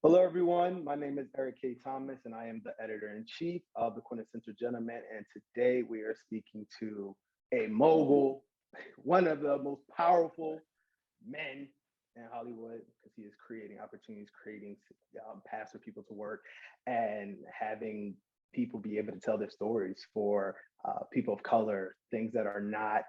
Hello, everyone. My name is Eric K. Thomas, and I am the editor-in-chief of the Quintessential Gentleman. And today we are speaking to a mogul, one of the most powerful men in Hollywood, because he is creating opportunities, creating paths for people to work, and having people be able to tell their stories for people of color, things that are not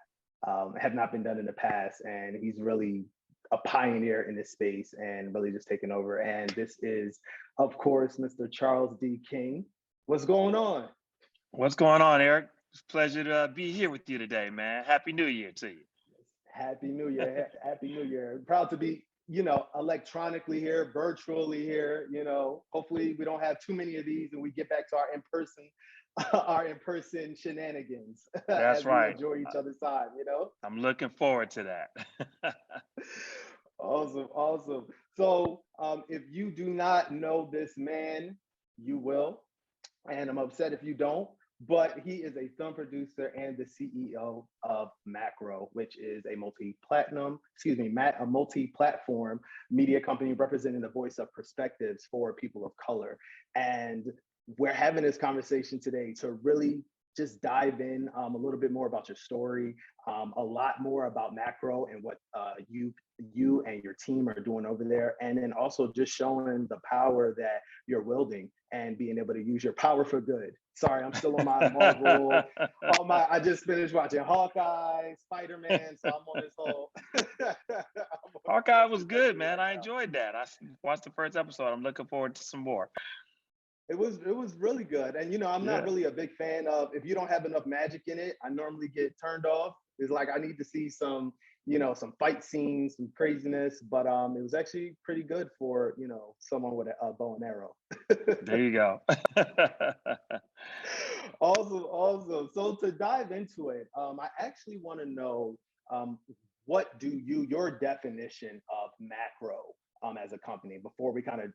have not been done in the past. And he's really a pioneer in this space and really just taking over. And this is, of course, Mr. Charles D. King. What's going on? What's going on, Eric? It's a pleasure to be here with you today, man. Happy New Year to you. Happy New Year. Happy New Year. Proud to be, electronically here, virtually here, hopefully we don't have too many of these and we get back to our in-person, our in-person shenanigans That's as we right. enjoy each other's time. I'm looking forward to that. Awesome, awesome. So, if you do not know this man, you will. And I'm upset if you don't. But he is a film producer and the CEO of Macro, which is a a multi-platform media company representing the voice of perspectives for people of color. And we're having this conversation today to really just dive in a little bit more about your story, a lot more about Macro and what you and your team are doing over there, and then also just showing the power that you're wielding and being able to use your power for good. Sorry, I'm still on my Marvel. I just finished watching Hawkeye, Spider-Man, so I'm on this whole. Hawkeye was good, man. I enjoyed that. I watched the first episode. I'm looking forward to some more. It was really good, and I'm not Yeah. really a big fan of if you don't have enough magic in it. I normally get turned off. It's like I need to see some fight scenes, some craziness. But it was actually pretty good for someone with a bow and arrow. There you go. Awesome, awesome. So to dive into it, I actually want to know um, what your definition of Macro as a company before we kind of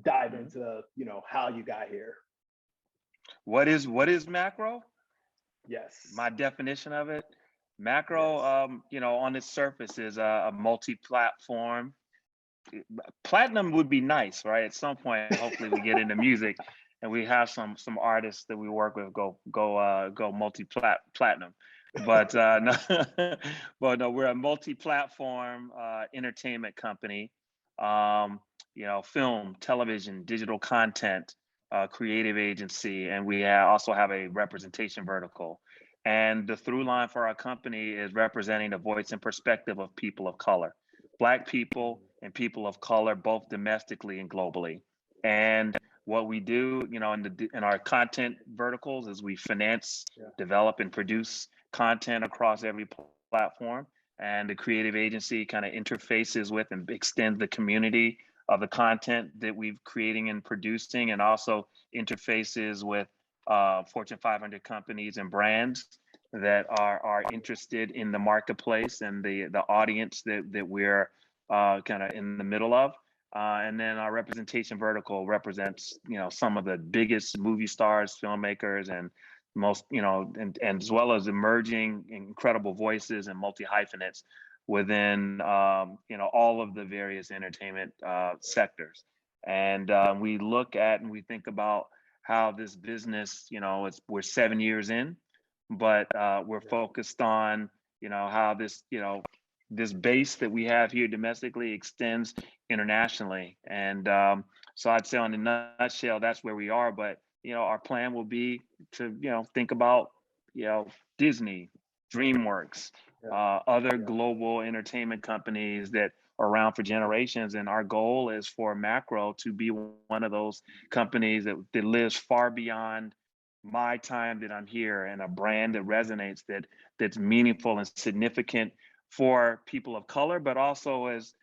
dive Mhm. into how you got here. What is macro? Yes, My definition of it, macro, yes. on its surface is a multi-platform. Platinum would be nice, right? At some point, hopefully, we get into music, and we have some artists that we work with go platinum. But no, but no, we're a multi-platform entertainment company. Um, film, television, digital content, creative agency, and we also have a representation vertical. And the through line for our company is representing the voice and perspective of people of color, Black people and people of color, both domestically and globally. And what we do, in our content verticals, is we finance, Yeah, develop, and produce content across every platform. And the creative agency kind of interfaces with and extends the community of the content that we've creating and producing, and also interfaces with Fortune 500 companies and brands that are interested in the marketplace and the audience that we're kind of in the middle of. And then our representation vertical represents, some of the biggest movie stars, filmmakers, and most, and as well as emerging incredible voices and multi hyphenates within, all of the various entertainment sectors. And we look at and we think about how this business, we're 7 years in, but we're yeah, focused on, how this base that we have here domestically extends internationally. And so I'd say, on the nutshell, that's where we are. But our plan will be to think about Disney, DreamWorks, yeah, other yeah, global entertainment companies that are around for generations. And our goal is for Macro to be one of those companies that lives far beyond my time that I'm here, and a brand that resonates, that's meaningful and significant for people of color, but also as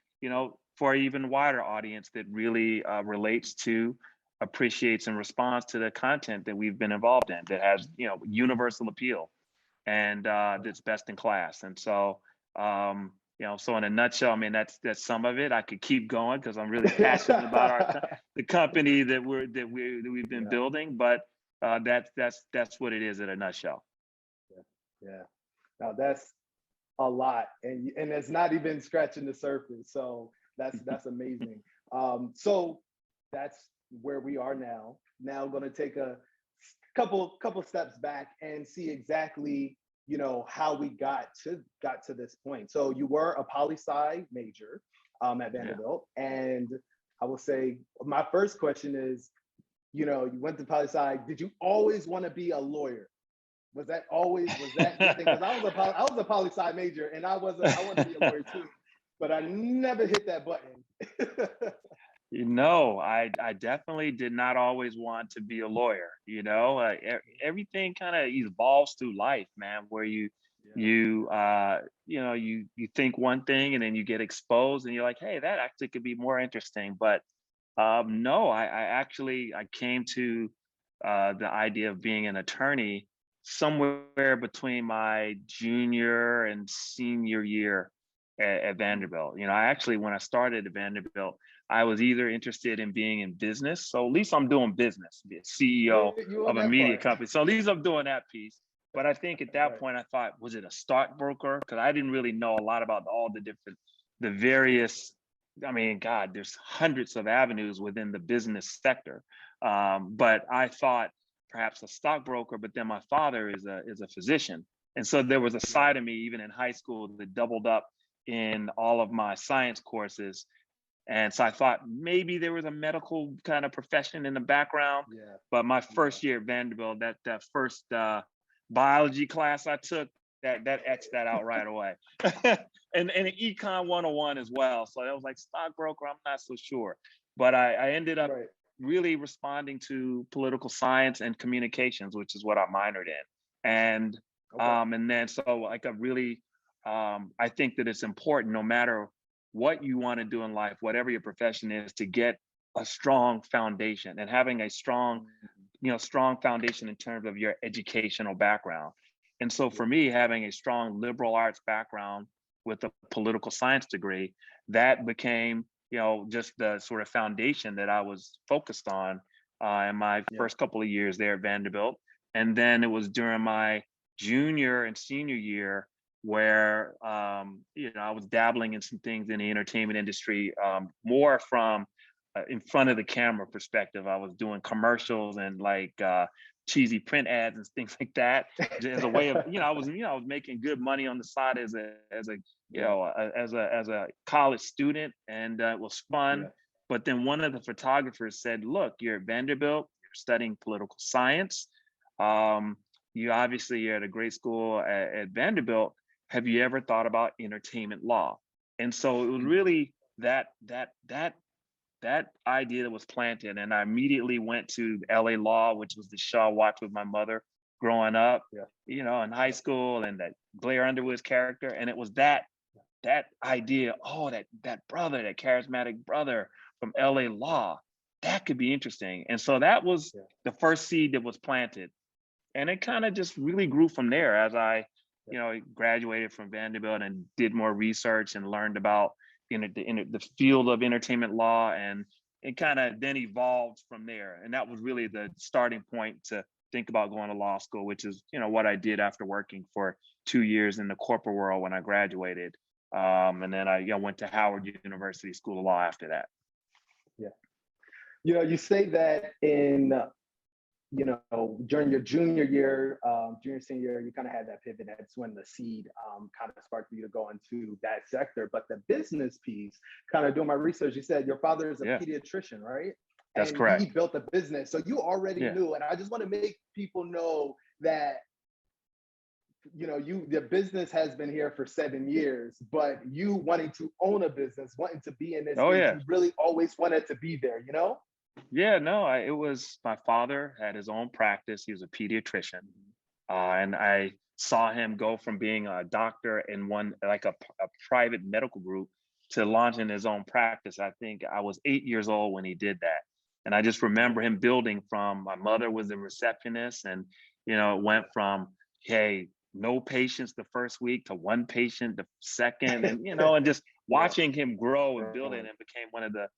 for an even wider audience that really relates to, appreciates, and responds to the content that we've been involved in, that has universal appeal, and that's best in class. And so, so in a nutshell, I mean, that's some of it. I could keep going because I'm really passionate about the company that we've been yeah, building, but that's what it is in a nutshell. yeah, yeah. Now that's a lot, and it's not even scratching the surface. So that's amazing. So that's where we are now. Now going to take a couple steps back and see exactly, how we got to this point. So you were a poli-sci major at Yeah. Vanderbilt, and I will say my first question is, you went to poli-sci. Did you always want to be a lawyer? Was that your thing? Because I was a poli-sci major, and I wanted to be a lawyer too, but I never hit that button. I definitely did not always want to be a lawyer. Everything kind of evolves through life, man, where Yeah, you you think one thing and then you get exposed and you're like, hey, that actually could be more interesting. But no, I came to the idea of being an attorney somewhere between my junior and senior year at Vanderbilt. I actually, when I started at Vanderbilt, I was either interested in being in business. So at least I'm doing business, be a CEO you on of a that media part. company. So at least I'm doing that piece. But I think at that Right. point, I thought, was it a stockbroker? Because I didn't really know a lot about all the various, I mean, God, there's hundreds of avenues within the business sector. But I thought perhaps a stockbroker, but then my father is a physician. And so there was a Right. side of me, even in high school, that doubled up in all of my science courses. And so I thought maybe there was a medical kind of profession in the background. Yeah. But my Yeah. first year at Vanderbilt, that first biology class I took, that X'd that out right away. And econ 101 as well. So I was like, stockbroker, I'm not so sure. But I ended up Right. really responding to political science and communications, which is what I minored in. Okay. And then so like I think that it's important, no matter what you want to do in life, whatever your profession is, to get a strong foundation, and having a Mhm. strong foundation in terms of your educational background. And so Yeah. for me, having a strong liberal arts background with a political science degree, that became, just the sort of foundation that I was focused on in my Yeah. first couple of years there at Vanderbilt. And then it was during my junior and senior year where I was dabbling in some things in the entertainment industry, more from in front of the camera perspective. I was doing commercials and like cheesy print ads and things like that, as a way of, I was making good money on the side as a Yeah. as a college student, and it was fun. Yeah. But then one of the photographers said, look, you're at Vanderbilt, you're studying political science, um, you're at a great school at Vanderbilt, have you ever thought about entertainment law? And so it was Mhm. really that idea that was planted, and I immediately went to LA Law, which was the show I watched with my mother growing up, Yeah. in high school, and that Blair Underwood's character. And it was that idea, oh, that brother, that charismatic brother from LA Law, that could be interesting. And so that was Yeah. the first seed that was planted. And it kind of just really grew from there as I, Yeah. graduated from Vanderbilt and did more research and learned about the field of entertainment law, and it kind of then evolved from there. And that was really the starting point to think about going to law school, which is, what I did after working for 2 years in the corporate world when I graduated. And then I went to Howard University School of Law after that. Yeah. You say that during your junior year, junior, senior year, you kind of had that pivot. That's when the seed kind of sparked for you to go into that sector. But the business piece, kind of doing my research, you said your father is a Yeah, pediatrician, right? that's And he correct. built a business. So you already Yeah. knew. And I just want to make people know that the business has been here for 7 years, but you wanting to own a business, wanting to be in this Oh space, yeah. you really always wanted to be there. Yeah, no, it was my father had his own practice. He was a pediatrician. Mhm. And I saw him go from being a doctor in one, like a private medical group, to launching his own practice. I think I was 8 years old when he did that. And I just Yeah. remember him building from, my mother was the receptionist, and, it went from, hey, no patients the first week to one patient the second, and, and just Yeah. watching him grow and build it, Growing. and became one of the,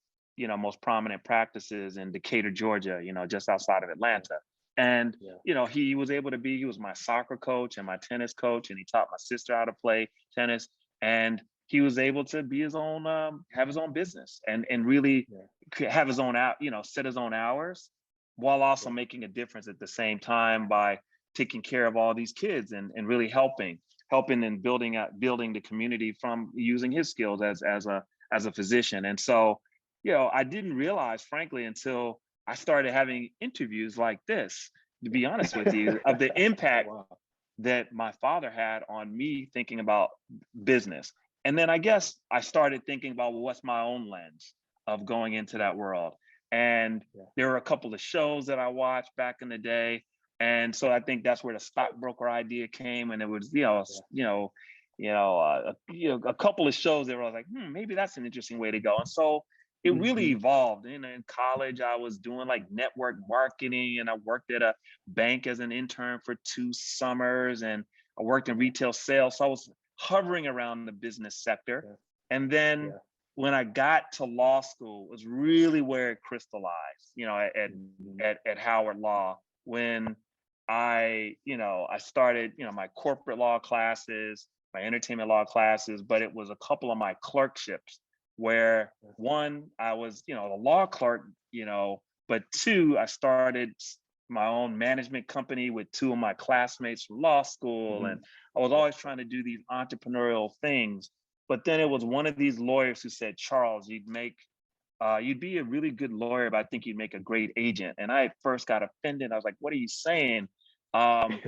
most prominent practices in Decatur, Georgia, just outside of Yeah. Atlanta. And Yeah. he was my soccer coach and my tennis coach, and he taught my sister how to play tennis. And he was able to be his own, have his own business and really have his own out, set his own hours while also making a difference at the same time by taking care of all these kids and really helping and building the community from using his skills as a physician. And so, I didn't realize, frankly, until I started having interviews like this, to be honest with you, of the impact Wow. that my father had on me thinking about business. And then I guess I started thinking about, well, what's my own lens of going into that world? And there were a couple of shows that I watched back in the day. And so I think that's where the stockbroker idea came. And it was, a couple of shows that I was like, maybe that's an interesting way to go. And so it really evolved. In college, I was doing like network marketing, and I worked at a bank as an intern for 2 summers, and I worked in retail sales. So I was hovering around the business sector. And then when I got to law school was really where it crystallized, at Howard Law, when I started, my corporate law classes, my entertainment law classes, but it was a couple of my clerkships where one, I was, the law clerk, but two, I started my own management company with 2 of my classmates from law school. And I was always trying to do these entrepreneurial things. But then it was one of these lawyers who said, Charles, you'd be a really good lawyer, but I think you'd make a great agent. And I first got offended. I was like, what are you saying? And,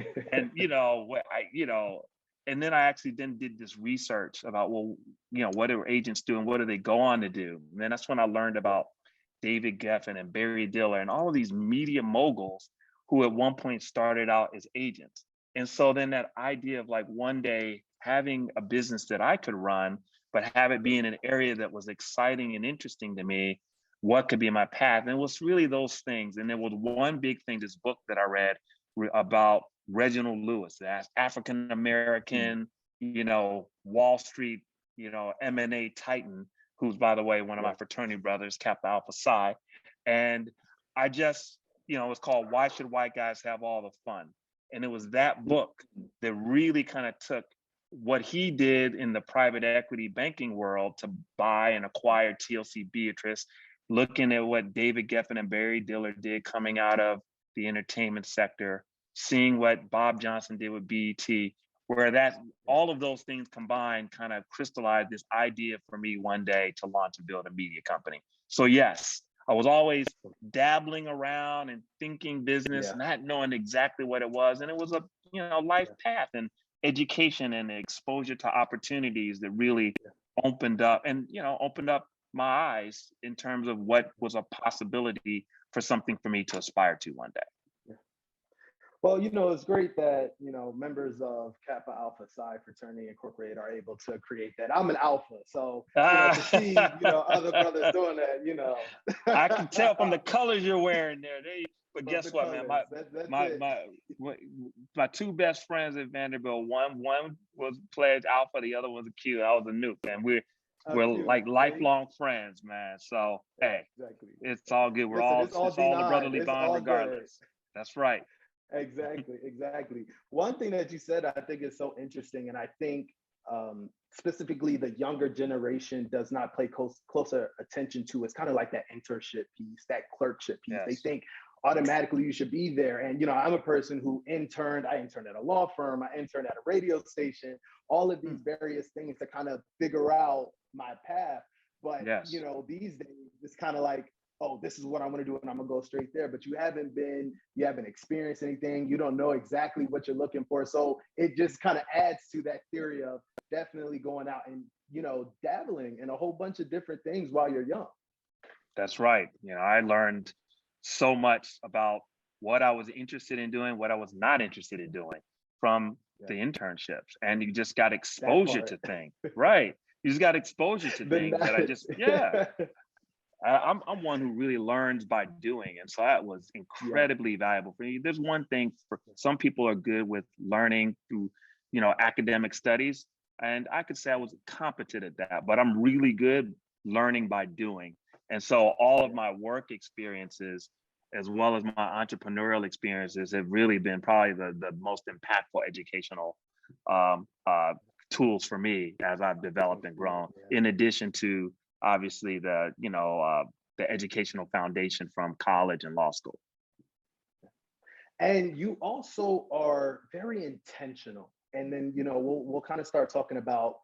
and then I actually then did this research about, well, what do agents do and what do they go on to do? And then that's when I learned about David Geffen and Barry Diller and all of these media moguls who at one point started out as agents. And so then that idea of like one day having a business that I could run, but have it be in an area that was exciting and interesting to me, what could be my path? And it was really those things. And there was one big thing, this book that I read about Reginald Lewis, the African-American, Wall Street, M&A titan, who's, by the way, one of my fraternity brothers, Kappa Alpha Psi. And I just, it was called Why Should White Guys Have All the Fun? And it was that book that really kind of took what he did in the private equity banking world to buy and acquire TLC Beatrice, looking at what David Geffen and Barry Diller did coming out of the entertainment sector, seeing what Bob Johnson did with BET, where all of those things combined kind of crystallized this idea for me one day to launch and build a media company. So yes, I was always dabbling around and thinking business, not knowing exactly what it was. And it was a, life path and education and exposure to opportunities that really opened up my eyes in terms of what was a possibility for something for me to aspire to one day. Well, it's great that, members of Kappa Alpha Psi Fraternity Incorporated are able to create that. I'm an alpha, so, to see, other brothers doing that, I can tell from the colors you're wearing there. But guess what, man? My 2 best friends at Vanderbilt, one was pledge alpha, the other was a Q. I was a nuke, and we're like lifelong friends, man. So hey, it's all good. We're it's all the brotherly bond regardless. That's right. Exactly. One thing that you said I think is so interesting, and I think specifically the younger generation does not pay closer attention to, is kind of like that internship piece, that clerkship piece. They think automatically you should be there. And, I'm a person who I interned at a law firm, I interned at a radio station, all of these various things to kind of figure out my path. But, these days, it's kind of like, oh, this is what I want to do and I'm gonna go straight there. But you haven't experienced anything. You don't know exactly what you're looking for. So it just kind of adds to that theory of definitely going out and, dabbling in a whole bunch of different things while you're young. That's right. I learned so much about what I was interested in doing, what I was not interested in doing from the internships. And you just got exposure to things, right? You just got exposure to things that I just, I'm one who really learns by doing. And so that was incredibly valuable for me. There's one thing, for some people are good with learning through, academic studies. And I could say I was competent at that, but I'm really good learning by doing. And so all of my work experiences, as well as my entrepreneurial experiences, have really been probably the most impactful educational tools for me as I've developed and grown, in addition to obviously the educational foundation from college and law school. And you also are very intentional. And then, we'll kind of start talking about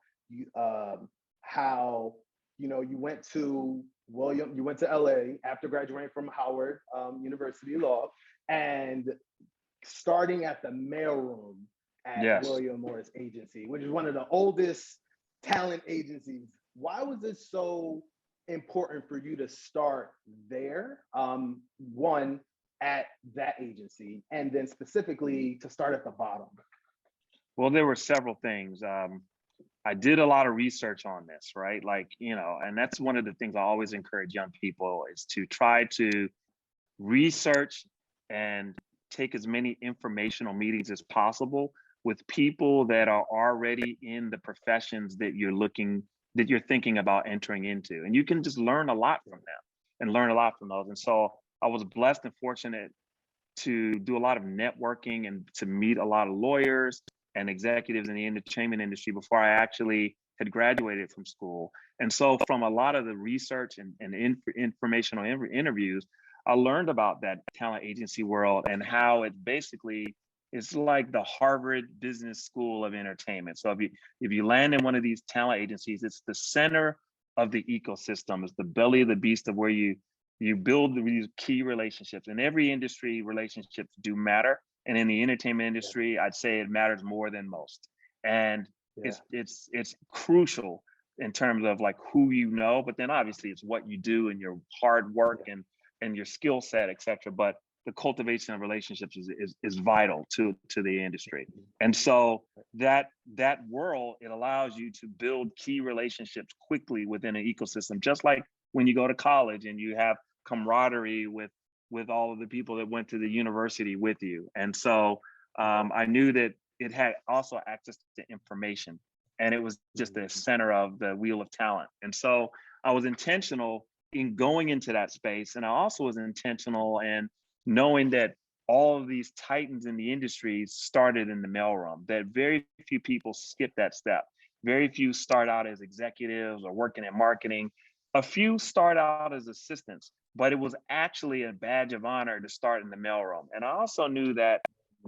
how, you went to you went to LA after graduating from Howard University Law, and starting at the Mailroom at Yes. William Morris Agency, which is one of the oldest talent agencies. Why was it so important for you to start there? One, at that agency, and then specifically to start at the bottom? Well, there were several things. I did a lot of research on this, right? Like, and that's one of the things I always encourage young people is to try to research and take as many informational meetings as possible with people that are already in the professions that you're thinking about entering into. And you can just learn a lot from them and learn a lot from those. And so I was blessed and fortunate to do a lot of networking and to meet a lot of lawyers and executives in the entertainment industry before I actually had graduated from school. And so from a lot of the research and informational interviews, I learned about that talent agency world and how it basically is like the Harvard Business School of entertainment. So if you land in one of these talent agencies, it's the center of the ecosystem. It's the belly of the beast of where you build these key relationships. In every industry, relationships do matter. And in the entertainment industry, I'd say it matters more than most. And it's crucial in terms of like who you know, but then obviously it's what you do and your hard work and your skill set, et cetera. But the cultivation of relationships is vital to the industry. And so that world, it allows you to build key relationships quickly within an ecosystem, just like when you go to college and you have camaraderie with all of the people that went to the university with you. And so I knew that it had also access to information, and it was just the center of the wheel of talent. And so I was intentional in going into that space. And I also was intentional in knowing that all of these titans in the industry started in the mailroom, that very few people skip that step. Very few start out as executives or working in marketing. A few start out as assistants, but it was actually a badge of honor to start in the mailroom. And I also knew that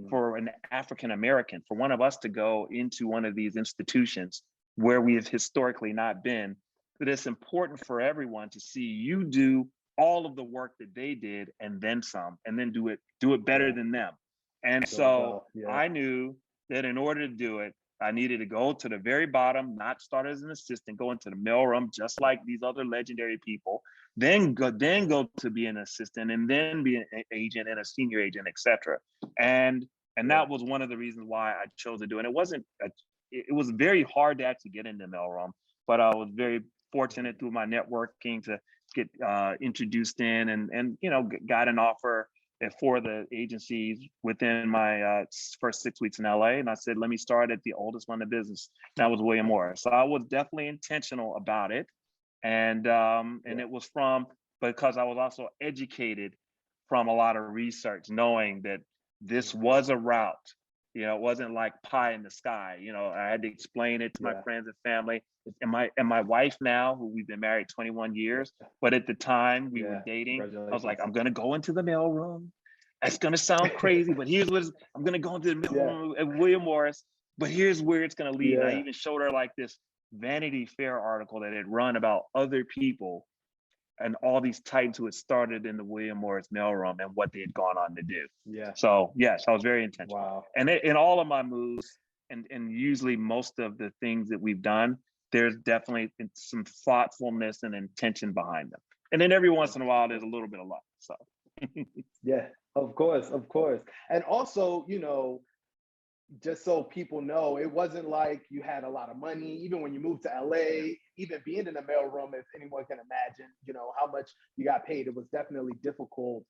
for an African American, for one of us to go into one of these institutions where we have historically not been, that it's important for everyone to see you do all of the work that they did and then some, and then do it better than them. And so I knew that in order to do it, I needed to go to the very bottom, not start as an assistant, go into the mailroom, just like these other legendary people, then go to be an assistant, and then be an agent and a senior agent, et cetera. And that was one of the reasons why I chose to do it. And it was very hard to actually get into mailroom, but I was very fortunate through my networking to get introduced in and got an offer at 4 of the agencies within my first 6 weeks in LA. And I said, let me start at the oldest one in the business. That was William Morris. So I was definitely intentional about it. And it was because I was also educated from a lot of research, knowing that this was a route. It wasn't like pie in the sky. I had to explain it to my friends and family. And my wife now, who we've been married 21 years, but at the time we were dating, I was like, I'm going to go into the mailroom. That's going to sound crazy, but I'm going to go into the mailroom at William Morris, but here's where it's going to lead. And I even showed her like this Vanity Fair article that had run about other people and all these titans who had started in the William Morris mailroom and what they had gone on to do. So yes, I was very intentional. Wow. And in all of my moves, and usually most of the things that we've done, there's definitely some thoughtfulness and intention behind them. And then every once in a while, there's a little bit of luck. So yeah, of course. And also, just so people know, it wasn't like you had a lot of money. Even when you moved to LA, even being in the mailroom, if anyone can imagine, how much you got paid, it was definitely difficult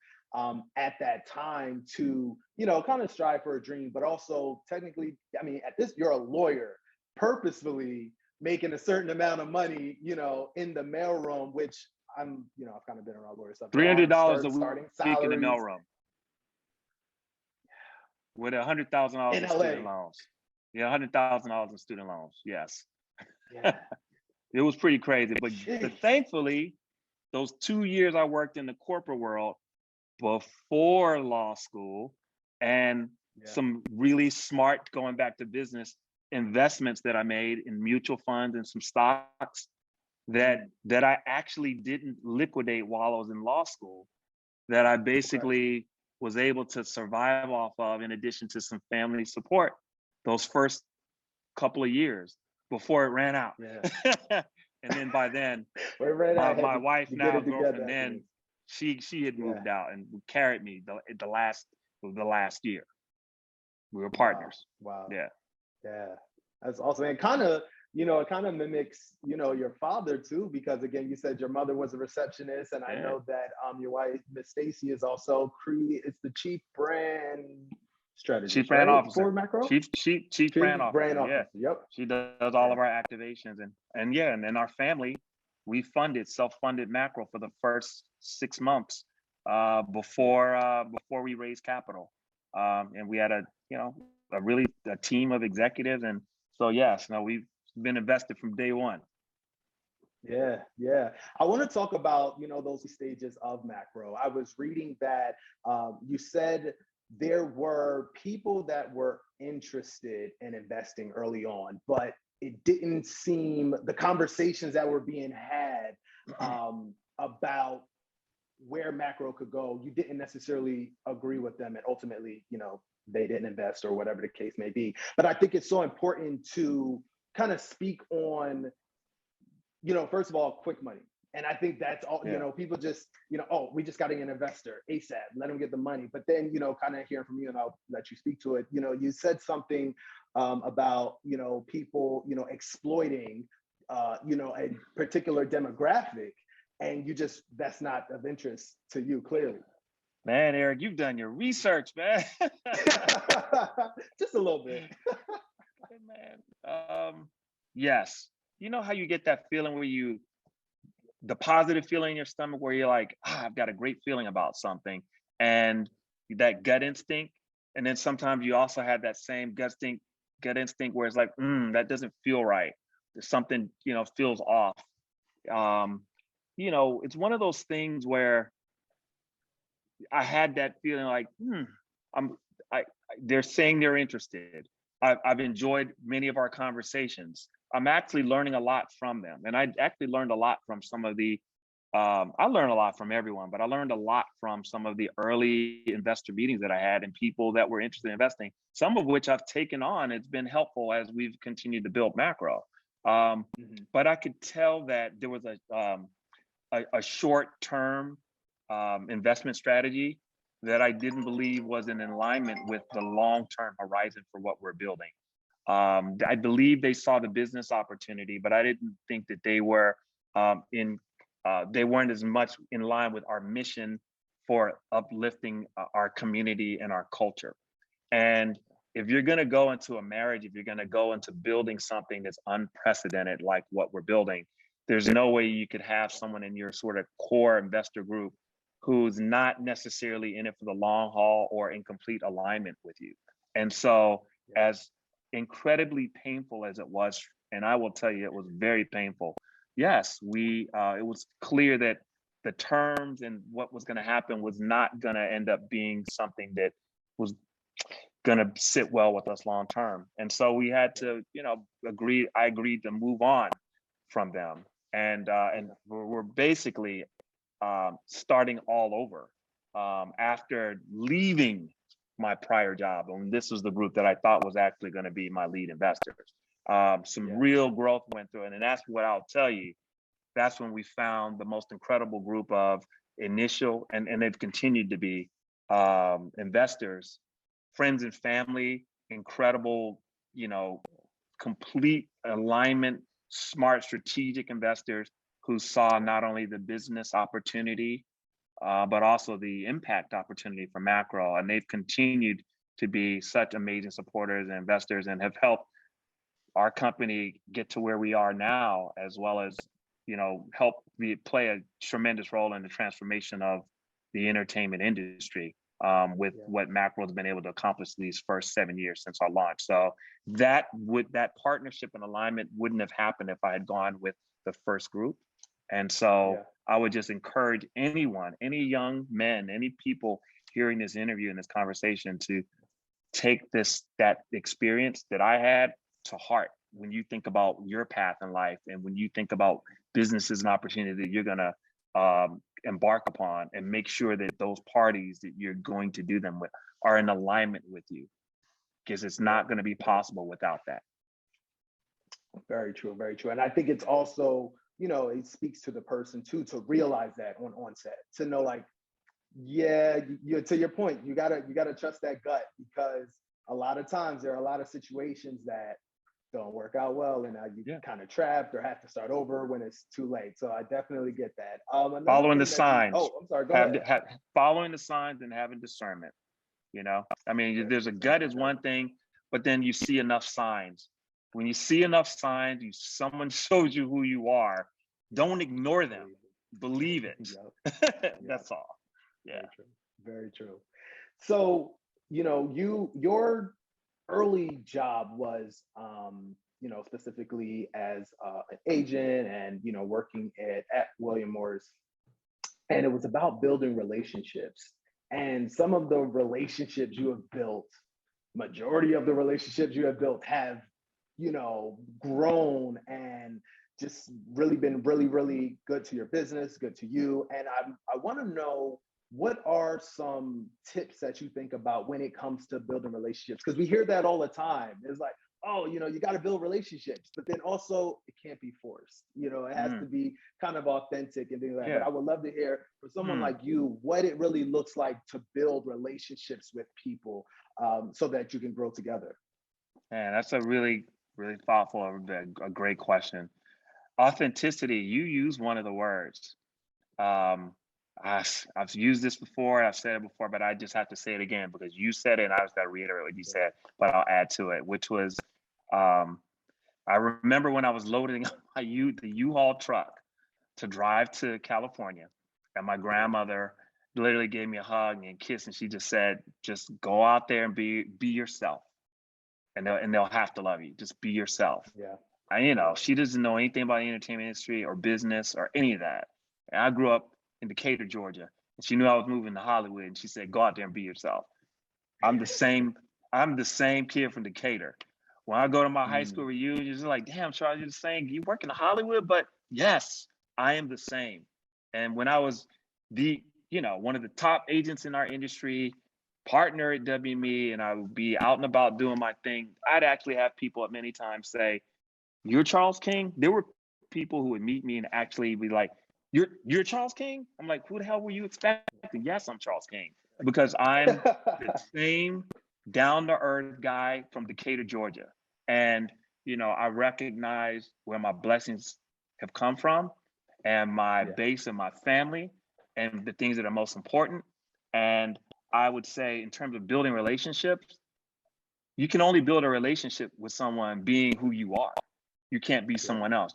at that time to, kind of strive for a dream. But also, technically, you're a lawyer, purposefully making a certain amount of money, in the mailroom, which I've kind of been around lawyer stuff. $300 a starting week in the salaries mailroom with $100,000 in student loans. Yeah, $100,000 in student loans. Yes. Yeah. It was pretty crazy. But Jeez. thankfully, those 2 years I worked in the corporate world before law school and Yeah. some really smart, going back to business, investments that I made in mutual funds and some stocks Mm. that I actually didn't liquidate while I was in law school, that I Okay. basically was able to survive off of, in addition to some family support, those first couple of years before it ran out. Yeah. And then by then, We're right my out. Had my wife, to get now it together girlfriend, then afterwards. she had Yeah. moved out and carried me the last year. We were Wow. partners. Wow. Yeah. Yeah, that's awesome. And kind of, it kind of mimics, your father too, because again, you said your mother was a receptionist, and I Yeah. know that your wife, Miss Stacy, is also it's the chief brand Chief strategist, brand right, officer. for Macro? Chief Chief brand brand officer. Yeah. officer. Yep. She does all Yeah. of our activations, and yeah, and then our family, we self-funded macro for the first 6 months Yeah. before we raised capital. And we had a team of executives. And so yes, no, we've been invested from day one. Yeah, yeah. I want to talk about, those stages of macro. I was reading that you said there were people that were interested in investing early on, but it didn't seem the conversations that were being had about where macro could go, you didn't necessarily agree with them, and ultimately, they didn't invest or whatever the case may be. But I think it's so important to kind of speak on, first of all, quick money. And I think that's all, Yeah. people just, oh, we just got an investor ASAP, let them get the money. But then, kind of hearing from you, and I'll let you speak to it. You said something about, people, exploiting, a particular demographic, and that's not of interest to you, clearly. Man, Eric, you've done your research, man. Just a little bit. Man. Yes. You know how you get that feeling the positive feeling in your stomach where you're like, I've got a great feeling about something, and that gut instinct. And then sometimes you also have that same gut instinct where it's like, that doesn't feel right. There's something, feels off. Um, it's one of those things where I had that feeling like, I'm, I, they're saying they're interested. I've enjoyed many of our conversations. I'm actually learning a lot from them. And I actually learned a lot from some of I learned a lot from everyone, but I learned a lot from some of the early investor meetings that I had and people that were interested in investing, some of which I've taken on. It's been helpful as we've continued to build macro. Mhm. But I could tell that there was a short-term investment strategy that I didn't believe was in alignment with the long-term horizon for what we're building. I believe they saw the business opportunity, but I didn't think that they weren't as much in line with our mission for uplifting our community and our culture. And if you're going to go into a marriage, if you're going to go into building something that's unprecedented like what we're building, there's no way you could have someone in your sort of core investor group who's not necessarily in it for the long haul or in complete alignment with you. And so, Yeah. as incredibly painful as it was, and I will tell you, it was very painful. Yes, it was clear that the terms and what was going to happen was not going to end up being something that was going to sit well with us long term. And so we had Yeah. to, agree. I agreed to move on from them, and Yeah. we're basically starting all over after leaving my prior job. And this was the group that I thought was actually going to be my lead investors. Some Yeah. real growth went through it, and that's what I'll tell you. That's when we found the most incredible group of initial, and they've continued to be investors, friends and family, incredible, you know, complete alignment, smart strategic investors who saw not only the business opportunity, but also the impact opportunity for macro. And they've continued to be such amazing supporters and investors and have helped our company get to where we are now, as well as, help play a tremendous role in the transformation of the entertainment industry. with Yeah. what Macro has been able to accomplish these first 7 years since our launch. So that partnership and alignment wouldn't have happened if I had gone with the first group. And so Yeah. I would just encourage anyone, any young men, any people hearing this interview and this conversation to take that experience that I had to heart when you think about your path in life and when you think about businesses and opportunity that you're gonna embark upon, and make sure that those parties that you're going to do them with are in alignment with you, because it's Yeah. not going to be possible without that. Very true, very true. And I think it's also, it speaks to the person too, to realize that on onset, to know like, yeah, you to your point, you gotta trust that gut, because a lot of times there are a lot of situations that don't work out well, and you Yeah. kind of trapped or have to start over when it's too late. So I definitely get that. Another Following the thing that you, signs, I'm sorry, go ahead. following the signs and having discernment. I mean, there's a gut is one thing, but then you see enough signs. When you see enough signs, someone shows you who you are. Don't ignore them. Believe it. Yep. That's all. Yeah. Very true. Very true. So, your early job was, specifically as an agent and, working at William Morris. And it was about building relationships. And some of the relationships you have built, majority of the relationships you have built have, grown and just really been really, really good to your business, good to you. And I want to know, what are some tips that you think about when it comes to building relationships? Because we hear that all the time. It's like, oh, you got to build relationships, but then also it can't be forced. It has to be kind of authentic and things like that. Yeah. But I would love to hear from someone like you what it really looks like to build relationships with people, so that you can grow together. Man, that's a really, really thoughtful, a great question. Authenticity, you use one of the words. I've used this before, I've said it before, but I just have to say it again because you said it and I just got to reiterate what you said, but I'll add to it, which was, I remember when I was loading the U-Haul truck to drive to California, and my grandmother literally gave me a hug and kiss, and she just said, just go out there and be yourself, and they'll have to love you. Just be yourself. Yeah. She doesn't know anything about the entertainment industry or business or any of that. And I grew up in Decatur, Georgia, and she knew I was moving to Hollywood, and she said, go out there and be yourself. I'm the same kid from Decatur. When I go to my high school reunion, it's like, damn, Charles, you're the same. You work in Hollywood, but yes, I am the same. And when I was one of the top agents in our industry, partner at WME, and I would be out and about doing my thing, I'd actually have people at many times say, you're Charles King? There were people who would meet me and actually be like, you're Charles King? I'm like, who the hell were you expecting? Yes, I'm Charles King, because I'm the same down to earth guy from Decatur, Georgia. And, I recognize where my blessings have come from, and my base of my family, and the things that are most important. And I would say, in terms of building relationships, you can only build a relationship with someone being who you are. You can't be someone else.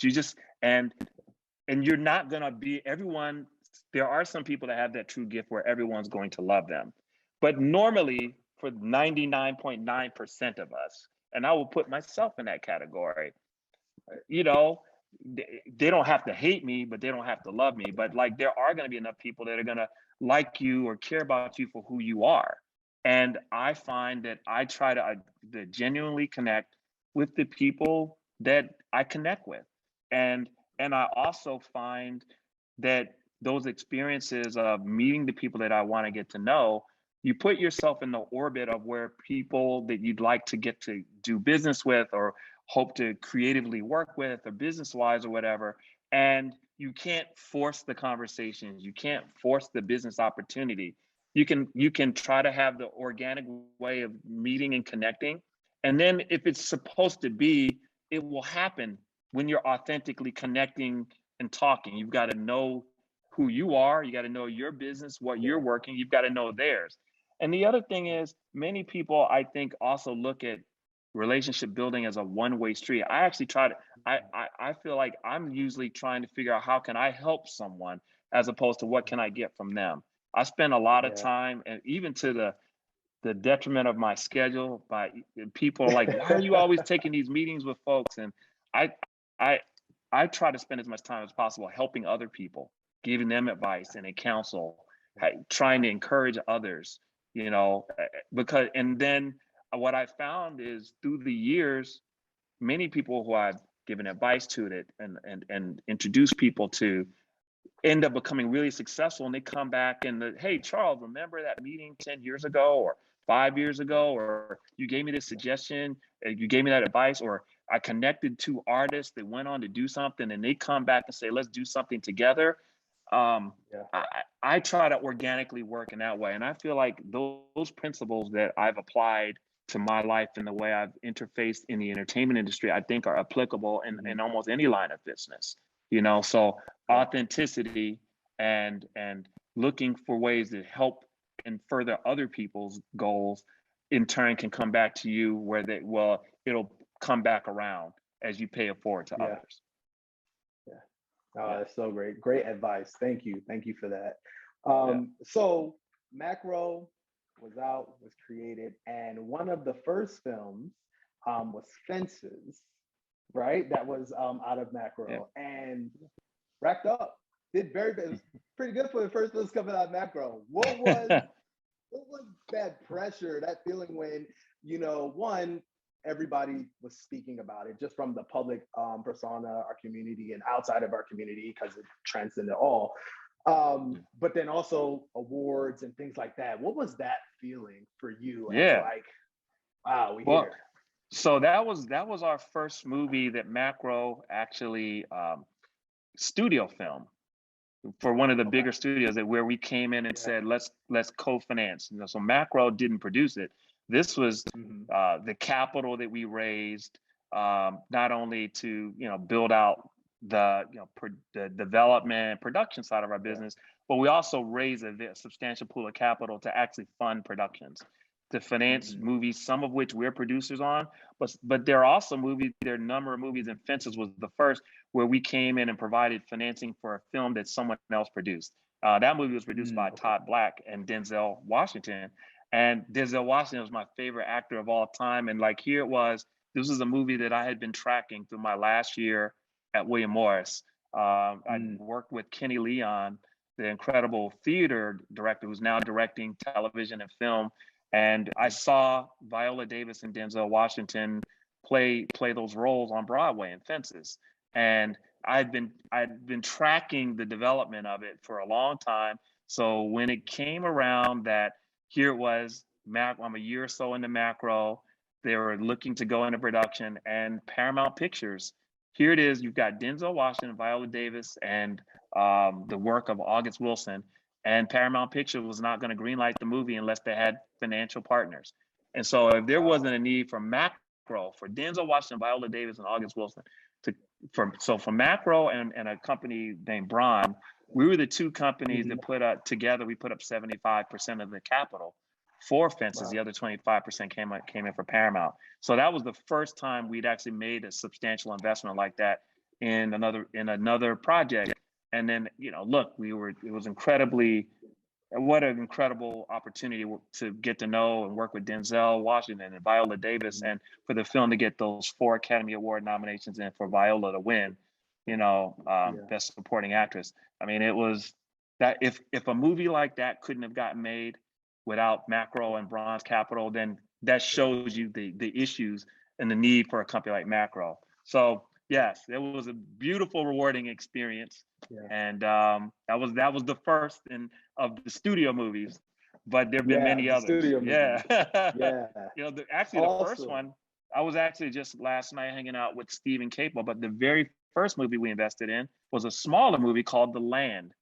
And you're not gonna be everyone. There are some people that have that true gift where everyone's going to love them. But normally, for 99.9% of us, and I will put myself in that category, they don't have to hate me, but they don't have to love me. But like, there are gonna be enough people that are gonna like you or care about you for who you are. And I find that I try to genuinely connect with the people that I connect with. And I also find that those experiences of meeting the people that I want to get to know, you put yourself in the orbit of where people that you'd like to get to do business with or hope to creatively work with or business wise or whatever. And you can't force the conversations. You can't force the business opportunity. You can try to have the organic way of meeting and connecting. And then if it's supposed to be, it will happen when you're authentically connecting and talking. You've got to know who you are. You got to know your business, what you're working. You've got to know theirs. And the other thing is, many people, I think, also look at relationship building as a one-way street. I actually I feel like I'm usually trying to figure out how can I help someone as opposed to what can I get from them. I spend a lot of Yeah. time, and even to the detriment of my schedule, by people are like, why are you always taking these meetings with folks? And I I I try to spend as much time as possible helping other people, giving them advice and a counsel, trying to encourage others, because and then what I found is through the years, many people who I've given advice to that and introduced people to end up becoming really successful, and they come back and hey, Charles, remember that meeting 10 years ago or 5 years ago, or you gave me this suggestion, you gave me that advice, or I connected two artists that went on to do something, and they come back and say, let's do something together. um, Yeah. I try to organically work in that way, and I feel like those principles that I've applied to my life and the way I've interfaced in the entertainment industry, I think are applicable in almost any line of business. So Yeah. authenticity and looking for ways to help and further other people's goals, in turn can come back to you where it'll come back around as you pay it forward to Yeah. others. Yeah. Yeah. That's so great. Great advice. Thank you. Thank you for that. Yeah. So Macro was created, and one of the first films was Fences, right? That was out of Yeah. Macro and racked up. Did very good. It was pretty good for the first films coming out of Macro. What was that pressure, that feeling when, one, everybody was speaking about it just from the public persona, our community, and outside of our community because it transcended all. But then also awards and things like that. What was that feeling for you as Yeah. like, wow, we Well, here? so that was our first movie that Macro actually studio film for one of the Okay. bigger studios, that where we came in and Yeah. said, let's co-finance. So Macro didn't produce it. This was Hmm. the capital that we raised, not only to build out the development and production side of our Yeah. business, but we also raised a substantial pool of capital to actually fund productions, to finance Hmm. movies, some of which we're producers on. But there are also movies. There are a number of movies, and Fences was the first where we came in and provided financing for a film that someone else produced. That movie was produced by Okay. Todd Black and Denzel Washington. And Denzel Washington was my favorite actor of all time. And like here it was, this was a movie that I had been tracking through my last year at William Morris. I Mm. worked with Kenny Leon, the incredible theater director who's now directing television and film. And I saw Viola Davis and Denzel Washington play those roles on Broadway in Fences. And I'd been tracking the development of it for a long time. So when it came around that here it was, I'm a year or so into Macro, they were looking to go into production, and Paramount Pictures, here it is, you've got Denzel Washington, Viola Davis, and the work of August Wilson, and Paramount Pictures was not going to greenlight the movie unless they had financial partners. And so if there wasn't Wow. a need for Macro, for Denzel Washington, Viola Davis, and August Wilson to for Macro and a company named Braun, we were the two companies Mhm. that together. We put up 75% of the capital for Fences. The Wow. other 25% came in for Paramount. So that was the first time we'd actually made a substantial investment like that in another project. And then look, it was incredibly, what an incredible opportunity to get to know and work with Denzel Washington and Viola Davis, Mhm. and for the film to get those 4 Academy Award nominations, and for Viola to win, Yeah. Best Supporting Actress. I mean, it was that if a movie like that couldn't have gotten made without Macro and Bronze Capital, then that Yeah. shows you the issues and the need for a company like Macro. So Yeah. yes, it was a beautiful, rewarding experience, Yeah. and that was the first of the studio movies, but there have been Yeah. many The others. studio movies. Yeah. Yeah. Actually, the first Awesome. one, I was actually just last night hanging out with Stephen Caple, but the very first movie we invested in was a smaller movie called The Land.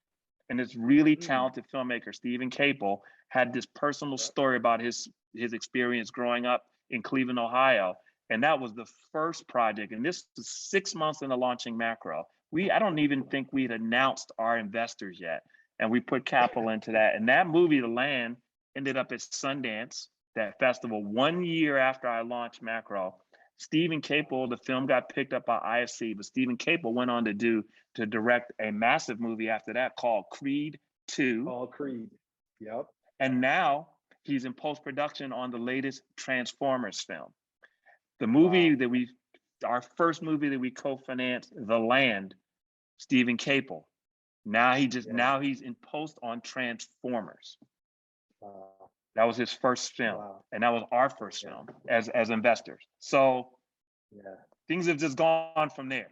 And this really Mm. talented filmmaker, Stephen Caple, had this personal Yep. story about his experience growing up in Cleveland, Ohio. And that was the first project. And this was 6 months into launching Macro. I don't even think we'd announced our investors yet. And we put capital into that. And that movie, The Land, ended up at Sundance, that festival, 1 year after I launched Macro. Stephen Caple, the film got picked up by IFC, but Stephen Caple went on to direct a massive movie after that called Creed 2. Called Creed. Yep. And now he's in post-production on the latest Transformers film. The Wow. movie that our first movie that we co-financed, The Land, Stephen Capel. Yeah. Now he's in post on Transformers. Wow. That was his first film, Wow. and that was our first Yeah. film as investors. So Yeah. things have just gone from there.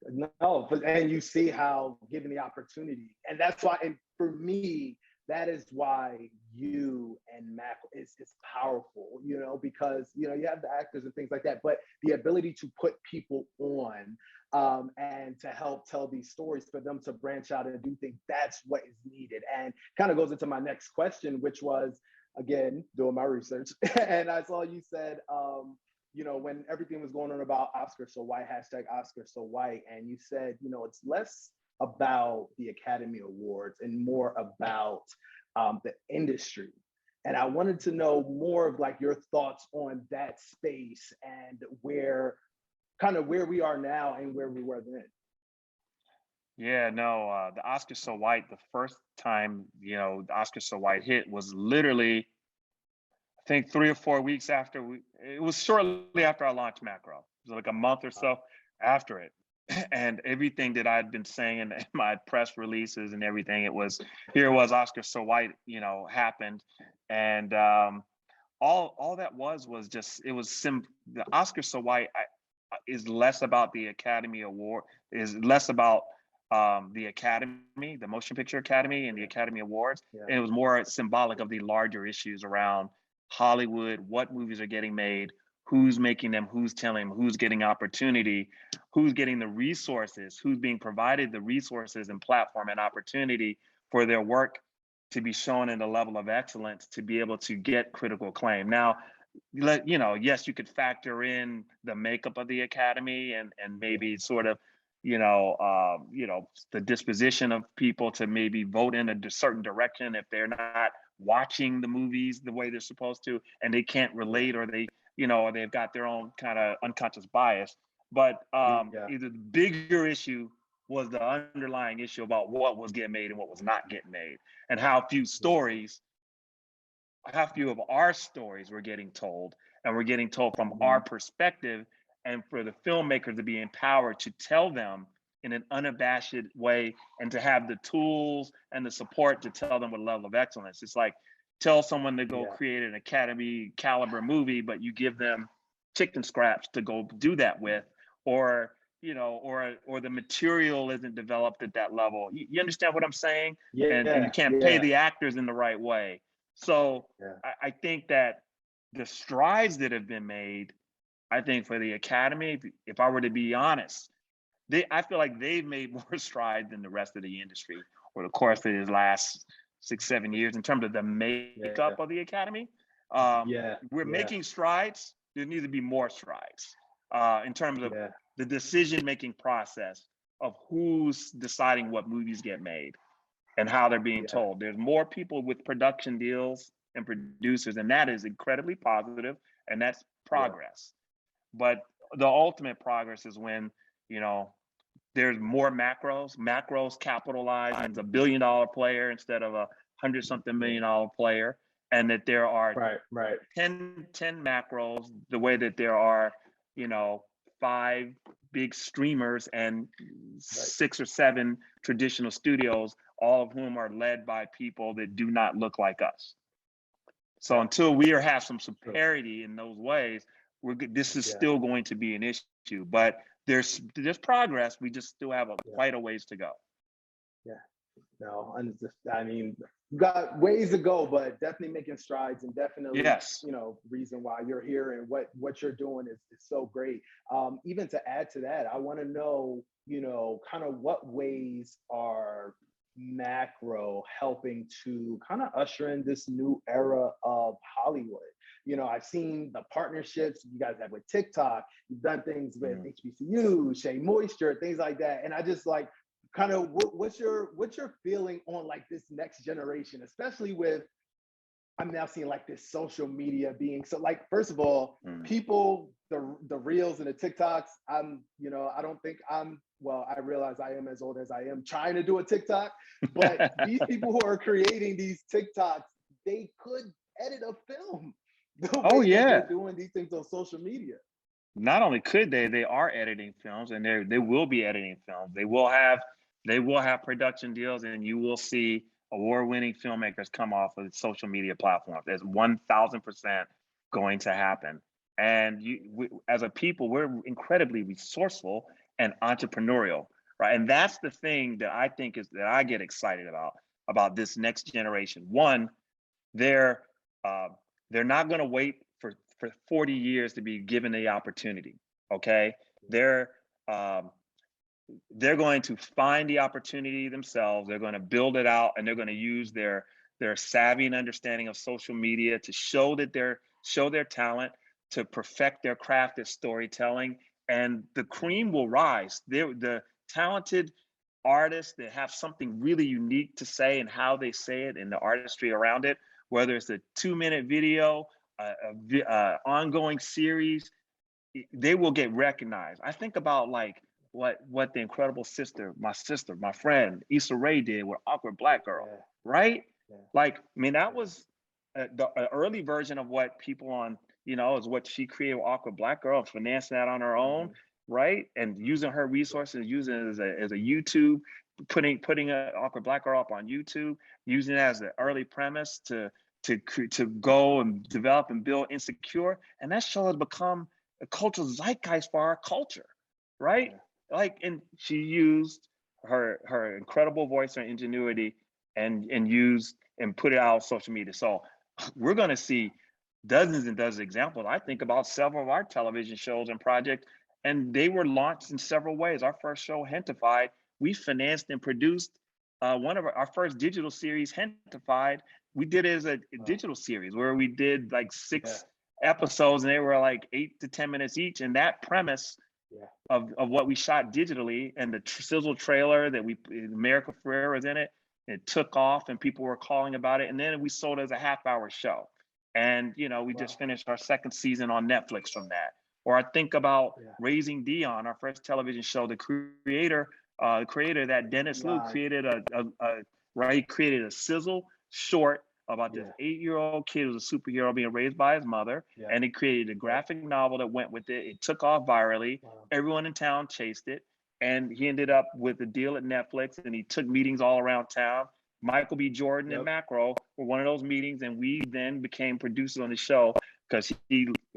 No, but and you see how given the opportunity, and that's why, and for me, that is why you and Mac is powerful, because you have the actors and things like that, but the ability to put people on and to help tell these stories for them to branch out and do things, that's what is needed. And kind of goes into my next question, which was again doing my research, and I saw you said when everything was going on about Oscar so white, hashtag Oscar so white, and you said, it's less about the Academy Awards and more about the industry. And I wanted to know more of like your thoughts on that space and where we are now and where we were then. Yeah, no, the Oscar so white, the first time, the Oscar so white hit was literally, I think 3 or 4 weeks after it was shortly after I launched Macro. It was like a month or so after it. And everything that I'd been saying in my press releases and everything, here was Oscar so white, happened. And all that was just, the Oscar so white is less about the Academy Award, is less about the Academy, the Motion Picture Academy and the Academy Awards. Yeah. And it was more symbolic of the larger issues around Hollywood, what movies are getting made, who's making them, who's telling them, who's getting opportunity, who's getting the resources, who's being provided the resources and platform and opportunity for their work to be shown in a level of excellence to be able to get critical acclaim. Now, yes, you could factor in the makeup of the Academy and maybe sort of the disposition of people to maybe vote in a certain direction if they're not watching the movies the way they're supposed to, and they can't relate, or or they've got their own kind of unconscious bias. But either the bigger issue was the underlying issue about what was getting made and what was not getting made, and how few of our stories were getting told, and we're getting told from our perspective, and for the filmmakers to be empowered to tell them in an unabashed way and to have the tools and the support to tell them with a level of excellence. It's like tell someone to go create an Academy caliber movie, but you give them chicken scraps to go do that with, or or the material isn't developed at that level. You understand what I'm saying? And you can't pay the actors in the right way. So I think that the strides that have been made, I think for the Academy, if I were to be honest, I feel like they've made more strides than the rest of the industry over the course of these last 6-7 years in terms of the makeup of the Academy. We're making strides. There needs to be more strides in terms of the decision-making process of who's deciding what movies get made and how they're being told. There's more people with production deals and producers, and that is incredibly positive, and that's progress. But the ultimate progress is when, there's more macros capitalize as $1 billion player instead of $100-something million player, and that there are 10 macros the way that there are, 5 big streamers and 6 or 7 traditional studios, all of whom are led by people that do not look like us. So until we have some parity in those ways, this is still going to be an issue. But there's progress. We just still have quite a ways to go. No, I mean, you got ways to go, but definitely making strides, and definitely, reason why you're here and what you're doing is so great. Even to add to that, I want to know, kind of what ways are Macro helping to kind of usher in this new era of Hollywood. I've seen the partnerships you guys have with TikTok. You've done things with HBCU, Shea Moisture, things like that. And I just like kind of what's your feeling on like this next generation, especially with I'm now seeing like this social media being so like, first of all, Mm. people, the reels and the TikToks, I don't think I realize I am as old as I am trying to do a TikTok, but these people who are creating these TikToks, they could edit a film the Oh way that they're yeah. doing these things on social media. Not only could they are editing films, and they will be editing films. They will have production deals, and you will see award-winning filmmakers come off of social media platforms. That's 1,000% going to happen. And as a people, we're incredibly resourceful and entrepreneurial, right? And that's the thing that I think is that I get excited about this next generation. One, they're uh, they're not going to wait for 40 years to be given the opportunity. Okay, they're um, they're going to find the opportunity themselves. They're going to build it out, and they're going to use their savvy and understanding of social media to show their talent, to perfect their craft at storytelling, and the cream will rise. They're the talented artists that have something really unique to say and how they say it and the artistry around it, whether it's a 2-minute video, ongoing series, they will get recognized. I think about like what the incredible sister, my friend Issa Rae did with Awkward Black Girl, Yeah, right? yeah, Like, I mean, that yeah. was the early version of what people on, is what she created with Awkward Black Girl, financing that on her own, Hmm. right? And using her resources, using it as a YouTube, putting a Awkward Black Girl up on YouTube, using it as the early premise to go and develop and build Insecure, and that show has become a cultural zeitgeist for our culture, right? Yeah, Like, and she used her incredible voice, her ingenuity, and used and put it out on social media. So we're going to see dozens and dozens of examples. I think about several of our television shows and projects, and they were launched in several ways. Our first show, Hentified, we financed and produced one of our first digital series, Hentified. We did it as a wow. digital series where we did like Yeah, 6 episodes, and they were like 8 to 10 minutes each. And that premise yeah, of what we shot digitally and the sizzle trailer that America Ferrera was in it, it took off and people were calling about it. And then we sold it as a half-hour show. And we just wow. finished our second season on Netflix from that. Or I think about Yeah, Raising Dion, our first television show. The creator that Dennis Liu Dion. created right, he created a sizzle short about this Yeah, 8-year-old kid who was a superhero being raised by his mother, yeah, and he created a yep. graphic novel that went with it. It took off virally. Wow. Everyone in town chased it, and he ended up with a deal at Netflix, and he took meetings all around town. Michael B. Jordan and Yep. Macro were one of those meetings, and we then became producers on the show because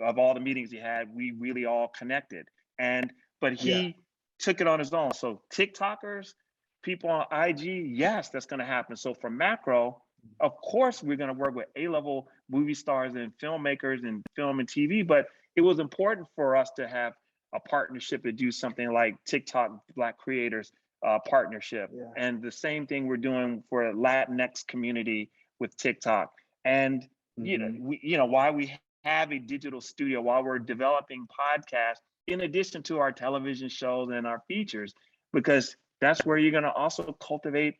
of all the meetings he had, we really all connected. But Yeah. he took it on his own. So TikTokers, people on IG, yes, that's going to happen. So for Macro, of course, we're going to work with A-level movie stars and filmmakers and film and TV, but it was important for us to have a partnership to do something like TikTok Black Creators partnership. Yeah. And the same thing we're doing for Latinx community with TikTok. And Hmm. why we have a digital studio, while we're developing podcasts in addition to our television shows and our features, because that's where you're going to also cultivate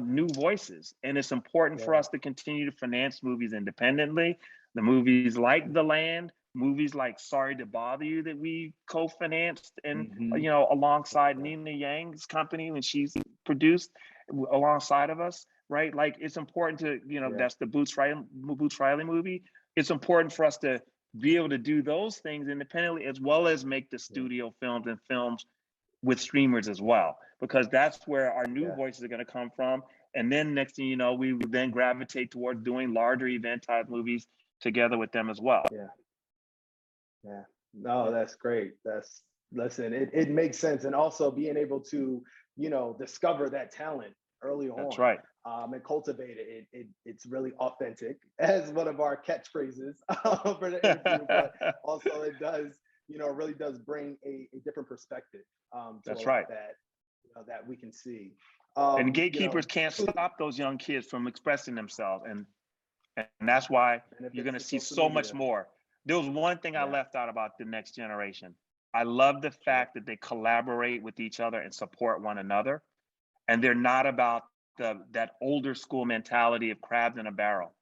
new voices. And it's important for Yeah. us to continue to finance movies independently. The movies like The Land, movies like Sorry to Bother You that we co-financed and Hmm. alongside Yeah. Nina Yang's company when she's produced alongside of us, right? Like, it's important to, Yeah. that's the Boots Riley movie. It's important for us to be able to do those things independently as well as make the Yeah. studio films and films with streamers as well, because that's where our new Yeah. voices are going to come from. And then next thing you know, we would then gravitate towards doing larger event type movies together with them as well. Yeah. Yeah. No, that's great. Listen, it makes sense. And also being able to, discover that talent early That's on, right. and cultivate it. It's really authentic as one of our catchphrases for the interview, but also it does, really does bring a different perspective to a That's lot right. that we can see. And gatekeepers can't To stop those young kids from expressing themselves. And that's why you're going benefits to to see social so much media. more. There was one thing I Yeah. left out about the next generation. I love the Sure. fact that they collaborate with each other and support one another. And they're not about that older school mentality of crabs in a barrel.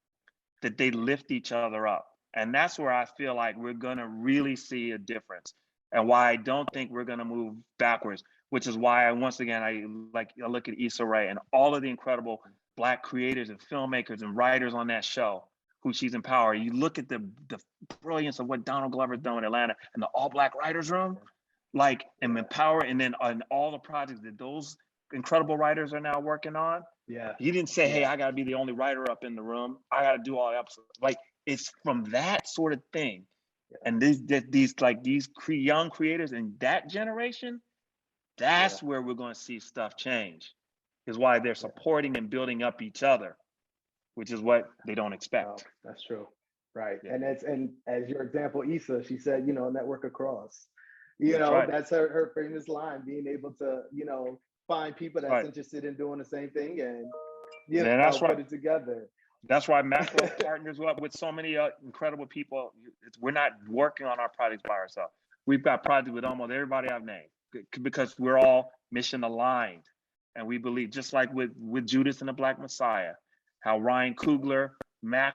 that they lift each other up. And that's where I feel like we're going to really see a difference, and why I don't think we're going to move backwards, which is why once again, I look at Issa Rae and all of the incredible Black creators and filmmakers and writers on that show who she's empowered. You look at the brilliance of what Donald Glover's done in Atlanta and the all Black writers room, like, and empower, and then on all the projects that those incredible writers are now working on. Yeah. He didn't say, hey, I got to be the only writer up in the room. I got to do all the episodes. Like, it's from that sort of thing. And these young creators in that generation, that's where we're going to see stuff change, is why they're supporting and building up each other, which is what they don't expect. Oh, that's true. Right. And as your example, Issa, she said, network across. That's her famous line, being able to, find people that's interested in doing the same thing and, put it together. That's why Macro partners up with so many incredible people. We're not working on our projects by ourselves. We've got projects with almost everybody I've named, because we're all mission aligned. And we believe, just like with Judas and the Black Messiah, how Ryan Coogler, my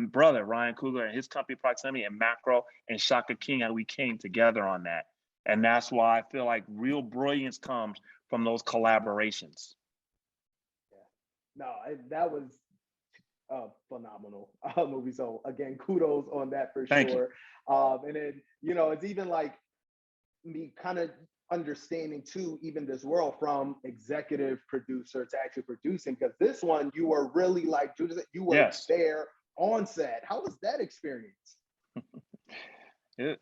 brother Ryan Coogler and his company Proximity, and Macro and Shaka King, how we came together on that. And that's why I feel like real brilliance comes from those collaborations. No, that was a phenomenal movie. So again, kudos on that for Thank sure. And then, it's even like me kind of understanding too, even this world from executive producer to actually producing, because this one, you were really like, Judas, you were there on set. How was that experience? It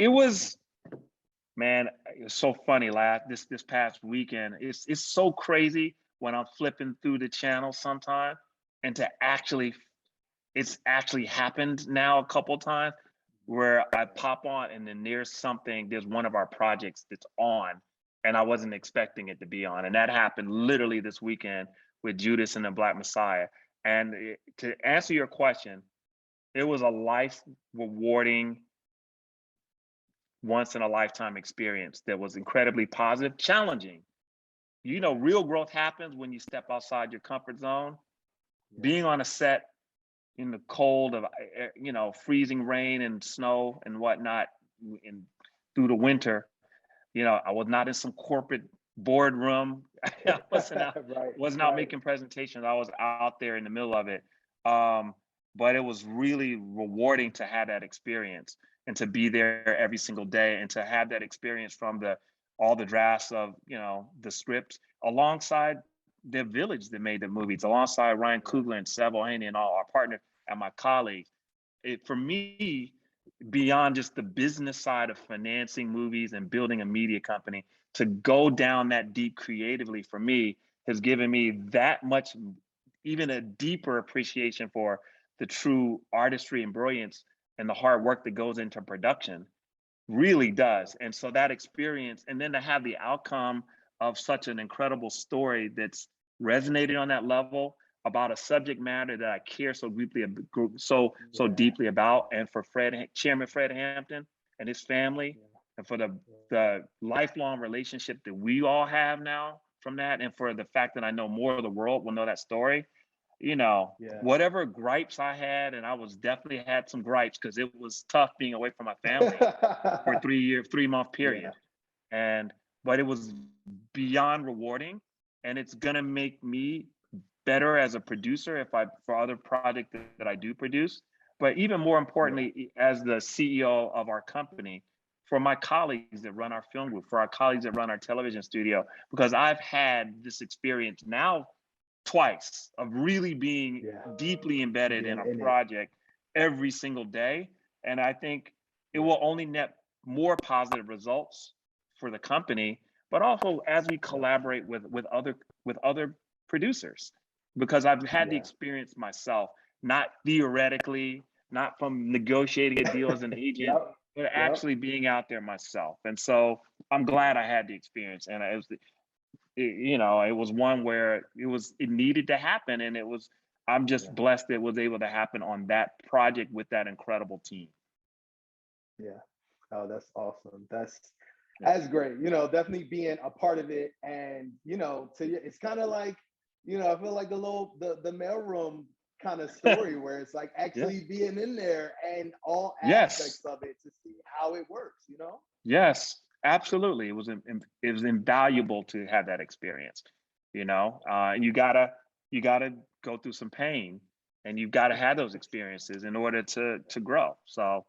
was, man, it was so funny. This past weekend, it's so crazy when I'm flipping through the channel sometime, and it's actually happened now a couple times where I pop on and then there's one of our projects that's on, and I wasn't expecting it to be on. And that happened literally this weekend with Judas and the Black Messiah. And to answer your question, it was a life rewarding, once in a lifetime experience that was incredibly positive, challenging. Real growth happens when you step outside your comfort zone. Being on a set in the cold of, freezing rain and snow and whatnot, through the winter, I was not in some corporate boardroom. I wasn't out making presentations. I was out there in the middle of it. But it was really rewarding to have that experience and to be there every single day, and to have that experience from all the drafts of, the scripts, alongside the village that made the movies, alongside Ryan Coogler and Seville Haney and all our partners and my colleagues. For me, beyond just the business side of financing movies and building a media company, to go down that deep creatively, for me, has given me that much, even a deeper appreciation for the true artistry and brilliance and the hard work that goes into production. Really does. And so that experience, and then to have the outcome of such an incredible story that's resonated on that level, about a subject matter that I care so deeply about, and for Chairman Fred Hampton and his family, and for the lifelong relationship that we all have now from that, and for the fact that I know more of the world will know that story. Whatever gripes I had, and I was definitely had some gripes, because it was tough being away from my family for a 3-month period. But it was beyond rewarding, and it's gonna make me better as a producer for other projects that I do produce. But even more importantly, as the CEO of our company, for my colleagues that run our film group, for our colleagues that run our television studio, because I've had this experience now twice of really being deeply embedded in a project every single day. And I think it will only net more positive results for the company, but also as we collaborate with other producers, because I've had the experience myself, not theoretically, not from negotiating a deal as an agent, but actually being out there myself. And so I'm glad I had the experience, and it was one where it needed to happen, and I'm just blessed it was able to happen on that project with that incredible team. Yeah. Oh, that's awesome. That's great. Definitely being a part of it, and it's kind of like, I feel like the mailroom kind of story where it's like Yeah. actually being in there and all Yes. aspects of it to see how it works. Yes. Absolutely. It was invaluable to have that experience. And you gotta go through some pain, and you've got to have those experiences in order to grow. So,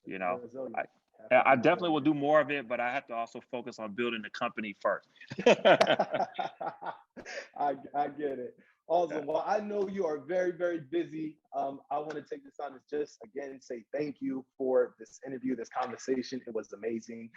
To you be know, resilient. I Have to I be definitely will resilient. do more of it, but I have to also focus on building the company first. I get it. Awesome. Well, I know you are very, very busy. I want to take this time to just again say thank you for this interview, this conversation. It was amazing.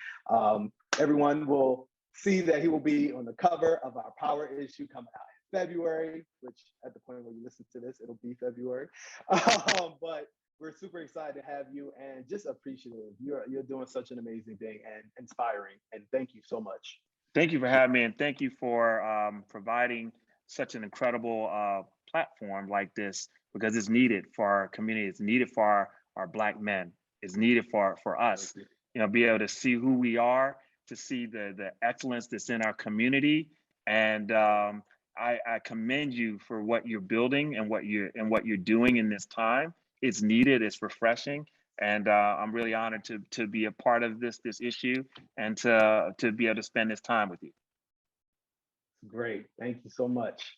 Everyone will see that he will be on the cover of our Power issue coming out in February, which at the point where you listen to this, it'll be February. But we're super excited to have you and just appreciative. You're doing such an amazing thing and inspiring. And thank you so much. Thank you for having me, and thank you for providing such an incredible platform like this, because it's needed for our community. It's needed for our Black men. It's needed for Thank us. you. Be able to see who we are, to see the excellence that's in our community, and I commend you for what you're building and what you're doing in this time. It's needed. It's refreshing, and I'm really honored to be a part of this issue, and to be able to spend this time with you. Great. Thank you so much.